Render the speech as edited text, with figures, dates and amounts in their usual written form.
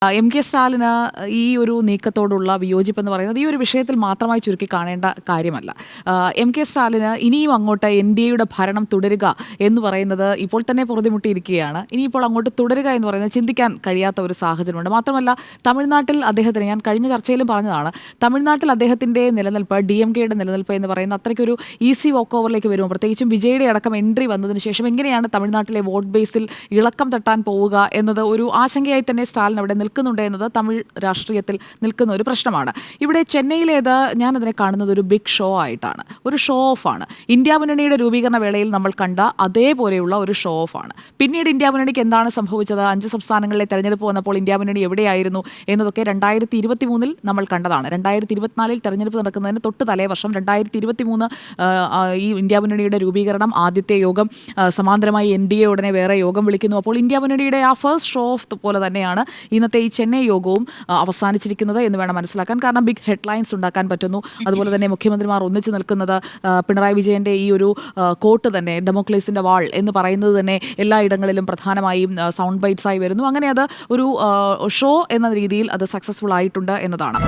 M K സ്റ്റാലിന് ഈ ഒരു നീക്കത്തോടുള്ള വിയോജിപ്പ് എന്ന് പറയുന്നത് ഈ ഒരു വിഷയത്തിൽ മാത്രമായി ചുരുക്കി കാണേണ്ട കാര്യമല്ല. എം കെ സ്റ്റാലിന് ഇനിയും അങ്ങോട്ട് എൻ ഡി എയുടെ ഭരണം തുടരുക എന്ന് പറയുന്നത് ഇപ്പോൾ തന്നെ പൊറുതിമുട്ടിയിരിക്കുകയാണ്. ഇനിയിപ്പോൾ അങ്ങോട്ട് തുടരുക എന്ന് പറയുന്നത് ചിന്തിക്കാൻ കഴിയാത്ത ഒരു സാഹചര്യമുണ്ട്. മാത്രമല്ല, തമിഴ്നാട്ടിൽ അദ്ദേഹത്തിന്, ഞാൻ കഴിഞ്ഞ ചർച്ചയിലും പറഞ്ഞതാണ്, തമിഴ്നാട്ടിൽ അദ്ദേഹത്തിൻ്റെ നിലനിൽപ്പ്, ഡി എം കെയുടെ നിലനിൽപ്പ് എന്ന് പറയുന്ന അത്രയ്ക്കൊരു ഈസി വോക്ക് ഓവറിലേക്ക് വരുമോ? പ്രത്യേകിച്ചും വിജയുടെ അടക്കം എൻട്രി വന്നതിന് ശേഷം എങ്ങനെയാണ് തമിഴ്നാട്ടിലെ വോട്ട് ബേസിൽ ഇളക്കം തട്ടാൻ പോവുക എന്നത് ഒരു ആശങ്കയായി തന്നെ സ്റ്റാലിൻ അവിടെ നിൽക്കുന്നുണ്ട് എന്നത് തമിഴ് രാഷ്ട്രീയത്തിൽ നിൽക്കുന്ന ഒരു പ്രശ്നമാണ്. ഇവിടെ ചെന്നൈയിലേത് ഞാനതിനെ കാണുന്നത് ഒരു ബിഗ് ഷോ ആയിട്ടാണ്, ഒരു ഷോ ഓഫ് ആണ്. ഇന്ത്യ മുന്നണിയുടെ രൂപീകരണ വേളയിൽ നമ്മൾ കണ്ട അതേപോലെയുള്ള ഒരു ഷോ ഓഫ് ആണ്. പിന്നീട് ഇന്ത്യ മുന്നണിക്ക് എന്താണ് സംഭവിച്ചത്? 5 സംസ്ഥാനങ്ങളിലെ തെരഞ്ഞെടുപ്പ് വന്നപ്പോൾ ഇന്ത്യ മുന്നണി എവിടെയായിരുന്നു എന്നതൊക്കെ 2023 നമ്മൾ കണ്ടതാണ്. 2024 തെരഞ്ഞെടുപ്പ് നടക്കുന്നതിന് തൊട്ട് തലേവർഷം 2023 ഈ ഇന്ത്യ മുന്നണിയുടെ രൂപീകരണം, ആദ്യത്തെ യോഗം, സമാന്തരമായി എൻ ഡി എ ഉടനെ വേറെ യോഗം വിളിക്കുന്നു. അപ്പോൾ ഇന്ത്യ മുന്നണിയുടെ ആ ഫസ്റ്റ് ഷോ ഓഫ് പോലെ തന്നെയാണ് ഇന്നത്തെ ഈ ചെന്നൈ യോഗവും അവസാനിച്ചിരിക്കുന്നത് എന്ന് വേണം മനസ്സിലാക്കാൻ. കാരണം ബിഗ് ഹെഡ്ലൈൻസ് ഉണ്ടാക്കാൻ പറ്റുന്നു. അതുപോലെ തന്നെ മുഖ്യമന്ത്രിമാർ ഒന്നിച്ച് നിൽക്കുന്നത്, പിണറായി വിജയൻ്റെ ഈ ഒരു കോട്ട് തന്നെ, ഡെമോക്രസിൻ്റെ വാൾ എന്ന് പറയുന്നത് തന്നെ എല്ലായിടങ്ങളിലും പ്രധാനമായും സൗണ്ട് ബൈറ്റ്സ് ആയി വരുന്നു. അങ്ങനെ അത് ഒരു ഷോ എന്ന രീതിയിൽ അത് സക്സസ്ഫുൾ ആയിട്ടുണ്ട് എന്നതാണ്.